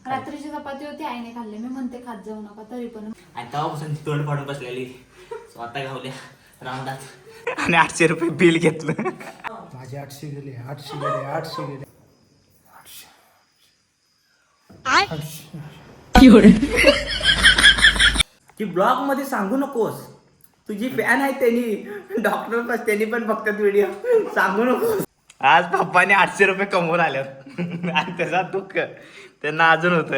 रात्रीची चपाती होती आईने खाल्ली, मी म्हणते खात जाऊ नका तरी पण. आणि तेव्हापासून तोंड पाडून बसलेली स्वतः घावल्या राऊंडात आणि 800 रुपये बिल घेतलं. माझे 800 गेले 800 गेले 800 गेले 800. की ब्लॉग मध्ये सांगू नकोस, तुझी फॅन आहे त्यांनी डॉक्टर त्यांनी पण बघतात व्हिडिओ, सांगू नकोस. आज पप्पाने 800 रुपये कमवून आले आणि त्याचा दुःख त्यांना अजून होत.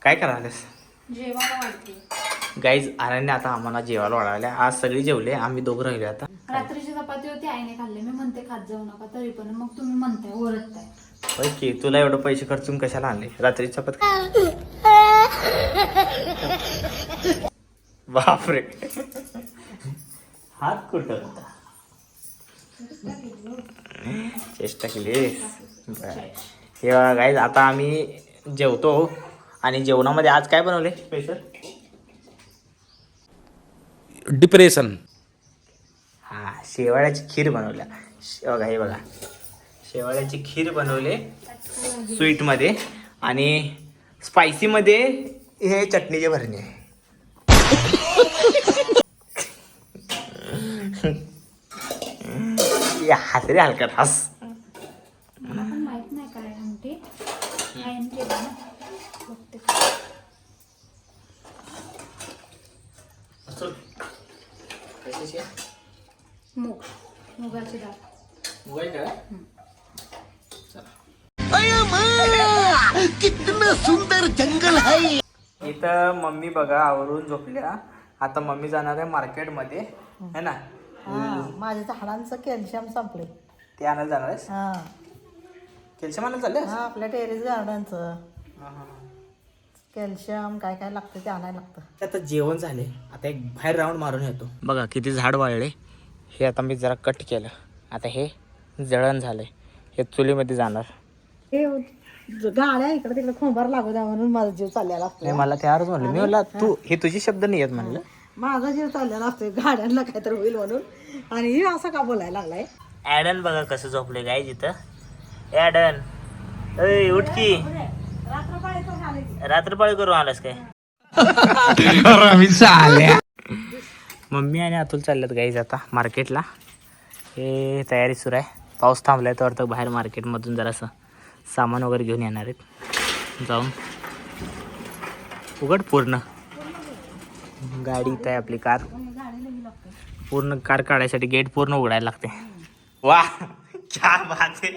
काय करायलास? जेवायला वाटते. गाईज आराने आता आम्हाला जेवायला वाढवल्या. आज सगळी जेवले, आम्ही दोघं राहिले. आता रात्रीची चपाती होती आईने खाल्ली, मी म्हणते खात जाऊ नका तरी पण मग तुम्ही म्हणताय ओरडताय. ओके, तुला एवढं पैसे खर्चून कशाला आणले रात्री चपाती? बापरे, हात कुठं चेष्टा केली. हे बघा गाईज, आता आम्ही जेवतो आणि जेवणामध्ये आज काय बनवले स्पेशल? डिप्रेशन. हा, शेवाळ्याची खीर बनवल्या. बघा हे बघा, शेवाळ्याची खीर बनवले स्वीटमध्ये, आणि स्पायसीमध्ये हे चटणीचे भरणे. हस रे, हलका हस. मला पण माहित नाही काय म्हणते, आईने केलं ना बघते. मुगाची डाळ. कितना सुंदर जंगल है. इथं मम्मी बघा आवरून झोपल्या. आता मम्मी जाणार आहे मार्केटमध्ये, है ना? माझ्या झाडांचं कॅल्शियम संपले. ते आणायला जाणार आहेस? हा कॅल्शियम आणायला चालले? हा, आपल्या टेरेस गार्डनचं कॅल्शियम काय काय लागतं ते आणायला लागतं. आता जेवण झाले, आता एक बाहेर राऊंड मारून येतो. बघा किती झाड वाळले. हे आता मी जरा कट केलं. आता हे जळण झालंय, हे चुलीमध्ये जाणार. हे गाड्या इकडे तिकडे खोंबार लागू द्या म्हणून माझा जीव चाललेला नाही, असतो. मला त्यावरच म्हणलं. मी म्हणलं तू हे तुझे शब्द नाही आहेत म्हणलं. माझा जीव चाललेला असतो गाड्यांना काहीतरी होईल म्हणून, आणि हे असं का बोलायला लागलाय. ॲडन बघा कसं झोपले गाय तिथं. ॲडन, ए उठ की, रात्रपाळी करून आलास काय? मम्मी आणि अतुल चालल्यात गाईज आता मार्केटला. हे तयारी सुरू आहे. पाऊस थांबलाय तर वाटतं बाहेर मार्केटमधून जरासं सामान वगैरे घेऊन येणार आहेत. जाऊन उघड पूर्ण गाडी इथं आहे आपली कार. पूर्ण कार काढायसाठी गेट पूर्ण उघडायला लागते. वा, क्या बात आहे.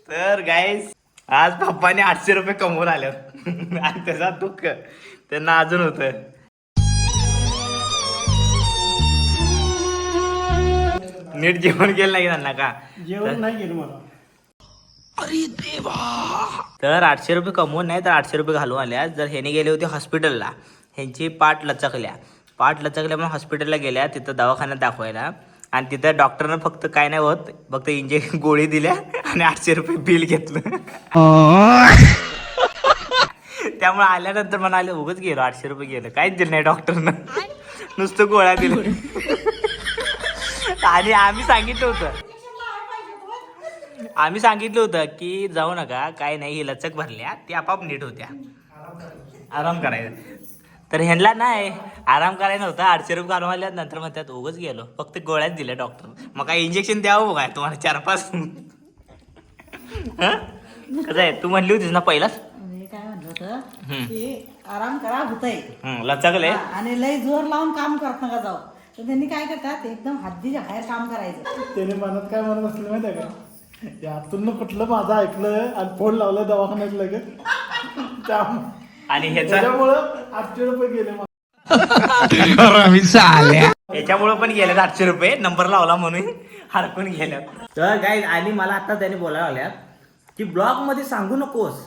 तर गाईज आज पप्पाने 800 रुपये कमवून आले आणि त्याचा दुःख त्यांना अजून होत. नीट जेवण केलं नाही त्यांना का? जेवण नाही केलं मला. तर 800 रुपये कमवून नाही तर 800 रुपये घालून आल्या. जर ह्याने गेले होते हॉस्पिटलला, ह्यांची पाठ लचकल्यामुळे हॉस्पिटलला गेल्या, तिथं दवाखान्यात दाखवायला. आणि तिथं डॉक्टरनं फक्त काय नाही होत, फक्त इंजेक्शन गोळी दिल्या आणि 800 रुपये बिल घेतलं. त्यामुळे आल्यानंतर म्हणाले उगाच गेलो, 800 रुपये गेलं. काहीच दिलं नाही डॉक्टरनं, नुसतं गोळ्या दिलं. आणि आम्ही सांगितलं होतं की जाऊ नका, काय नाही, ही लचक भरल्या ती आपाप नीट होत्या, आराम करायचा. तर ह्यांना नाही आराम करायला नव्हता. 800 रुपये घालून आल्या, नंतर म्हणतात उगाच गेलो, फक्त गोळ्याच दिल्या डॉक्टर. मग काय इंजेक्शन द्यावं काय तुम्हाला 4-5? कसं आहे, तू म्हणली होतीस ना पहिलाच काय म्हणलं होतं की आराम करा होतंय, लचकले आणि लय जोर लावून काम करत नका जाऊ. तर त्यांनी काय करतात, एकदम हद्दीच्या बाहेर काम करायचं. त्याने मनात काय म्हणत असलं माहिती आहे का, यातून कुठलं माझं ऐकलं आणि फोन लावलं दवाखान्यात लगेच, आणि त्याच्यामुळं 800 रुपये गेले. याच्यामुळे पण गेले 800 रुपये, नंबर लावला म्हणून हरकून गेल्या. तर काय, आणि मला आता त्याने बोलायला लागल्यात की ब्लॉग मध्ये सांगू नकोस,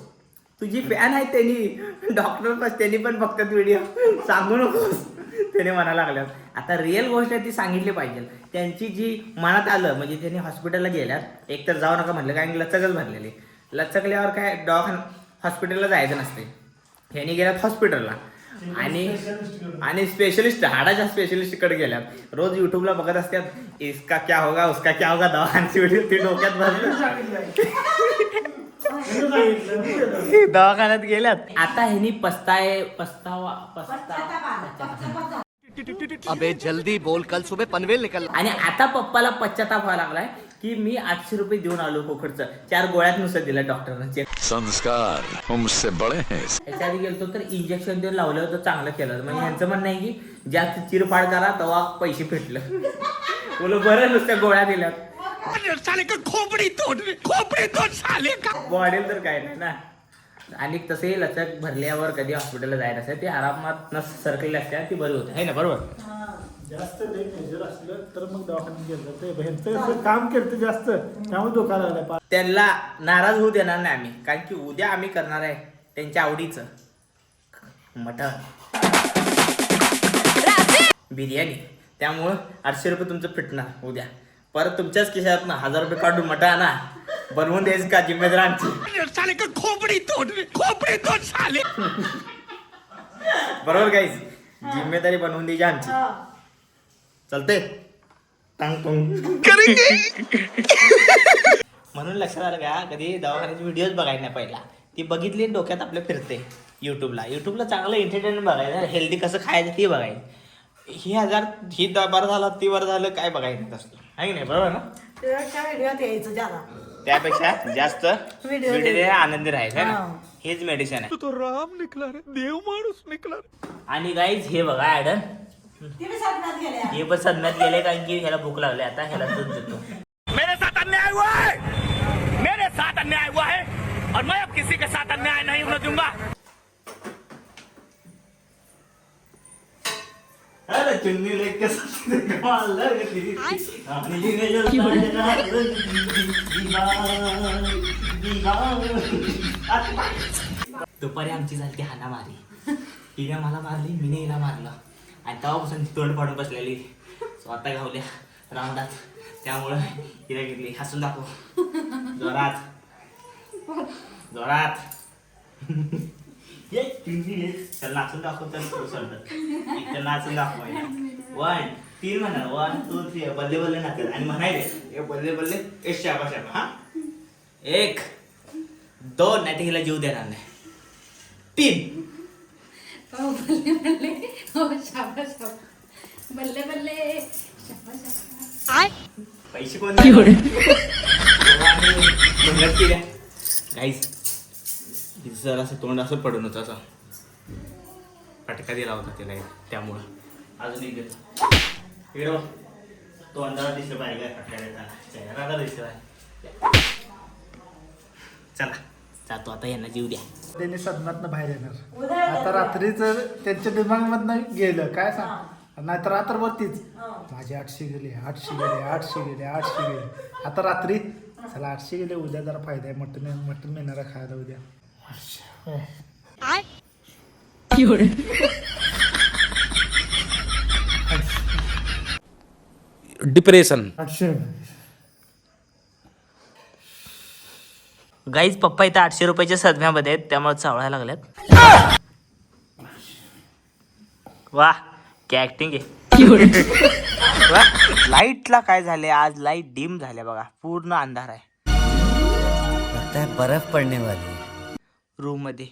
तुझी फॅन आहे त्यांनी डॉक्टर त्यांनी पण बघतात व्हिडिओ, सांगू नकोस त्याने म्हणायला लागल्यात. आता रिअल गोष्ट आहे ती सांगितली पाहिजे. त्यांची जी मनात आलं, म्हणजे त्यांनी हॉस्पिटलला गेल्यात, एकतर जाऊ नका म्हटलं, कारण लचकच भरलेली. लचकल्यावर काय हॉस्पिटलला जायचं नसते. ह्यांनी गेल्यात हॉस्पिटलला, आणि स्पेशलिस्ट हाडाच्या स्पेशलिस्टकडे गेल्यात रोज युट्यूबला बघत असतात इसका क्या होगा उसका क्या होगा दवाखान्याची व्हिडिओ ते डोक्यात भरलं दवाखान्यात गेल्यात आता ह्यांनी पस्तावा अबे जल्दी बोल, कल सुबह पनवेल निकल. आणि आता पप्पाला पश्चाताप व्हायला लागलाय की मी 800 रुपये देऊन आलो खोखडचं 4 गोळ्यात नुसतं दिलं डॉक्टरनं चेक. संस्कार हमसे बड़े हैं. याच्या आधी गेलतो तर इंजेक्शन देऊन लावलं होतं चांगलं केलं म्हणजे यांचं म्हणणं आहे की जास्त चिरफाड करा तेव्हा पैसे भेटलं बोल बरं नुसत्या गोळ्या दिल्यात साले का खोपड़ी तोड़ साले का. वाढेल तर काय नाही ना. आणि तसे लचक भरल्यावर कधी हॉस्पिटलला जायला असते ते आरामात न सरकलेले असते ती बरी होते है ना बरोबर. जास्त लई मेजर असलं तर मग दवाखान्यात गेलं ते ह्यांचं काम केलं जास्त त्यामुळे दुखायला लागलं. त्यांना नाराज होऊ देणार नाही आम्ही कारण की उद्या आम्ही करणार आहे त्यांच्या आवडीचं मटण बिर्याणी. त्यामुळं 800 रुपये तुमचं फिटणार उद्या. परत तुमच्याच खिशात ना 1000 रुपये काढून मटण आणा बनवून द्यायचं का जिम्मेदार आमची साले का खोपड़ी तोड़ साले. बरोबर काहीच जिम्मेदारी बनवून द्यायची आमची चालते म्हणून लक्षात आलं का कधी दवाखान्याची व्हिडिओज बघायला नाही पहिला ती बघितली डोक्यात आपल्या फिरते युट्यूबला चांगलं एंटरटेनमेंट बघायचं हेल्दी कसं खायचं ते बघायचं. ही बरं झालं ती बरं झालं काय बघायचं असतं आहे की नाही बरोबर ना. व्हिडिओत यायचं ज्यादा त्यापेक्षा जास्त व्हिडिओ व्हिडिओ आनंदी राहायचं है ना हा. हेच मेडिसिन आहे. तो राम निकला रे, देव माणूस निकला रे. आणि गाईज हे बघा ॲडन ती बी साधण्यात गेल्या. हे पण सदम्यात गेले कारण की ह्याला भूक लागली आता ह्याला दूध देतो. मेरे साथ अन्याय हुआ है और मैं अब किसी के साथ अन्याय नहीं होने दूंगा. अरे चुन्नी लेके दुपारी आमची झाली हाना मारी तिने मला मारली मीने हिला मारलं आणि तेव्हापासून तोंड पाडून बसलेली स्वतः गावल्या राऊंडात. त्यामुळं तिला घेतली हसून दाखव जोरात चल नाचून दाखव तर नाचून दाखव 1 3 म्हणा 1 2 3 बल्ले बल्ले नाचत आणि म्हणायले बल्ले बल्ले ए शाबा शाबा हा 1 2 नाही तर हिला जीव देणार नाही 3 बल्ले बल्ले हो शाबास बल्ले बल्ले शाबास. पैसे कोण गाईस जर असं तोंड असं पडून होतं असं फटका दिला होता त्याला त्यामुळं अजून एक देतो इकडे बघ. तोंडाला दिसलं पाहिजे काय फटका देताना चेहरा दिसलं पाहिजे. चला जातो आता यांना जीव द्या. त्यांनी सदनातनं बाहेर येणार आता रात्रीच त्यांच्या दिमागमधनं गेलं काय सांग नाहीतर रात्रभर तीच माझे 800 गेले 800 गेले 800 गेले 800 गेले. आता रात्री चला 800 गेले उद्या जरा फायदा आहे मटण मिळणार खायला उद्या. डिप्रेशन. 800 गाईज पप्पा इथं 800 रुपयाच्या सदम्यामध्ये आहेत त्यामुळे चावळायला लागल्यात. वा काय ऍक्टिंग आहे. लाईटला काय झाले आज लाईट डिम झाल्या बघा पूर्ण अंधार आहे. बर्फ पडने वाली. रूम मध्ये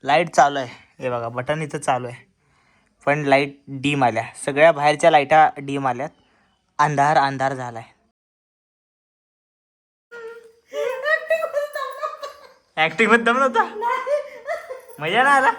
लाईट चालू आहे हे बघा बटन इथं चालू आहे पण लाईट डीम आल्या सगळ्या बाहेरच्या लाईटा डीम आल्यात अंधार झालाय. ऍक्टिंग मध्ये दम नव्हता मजा नाही आला.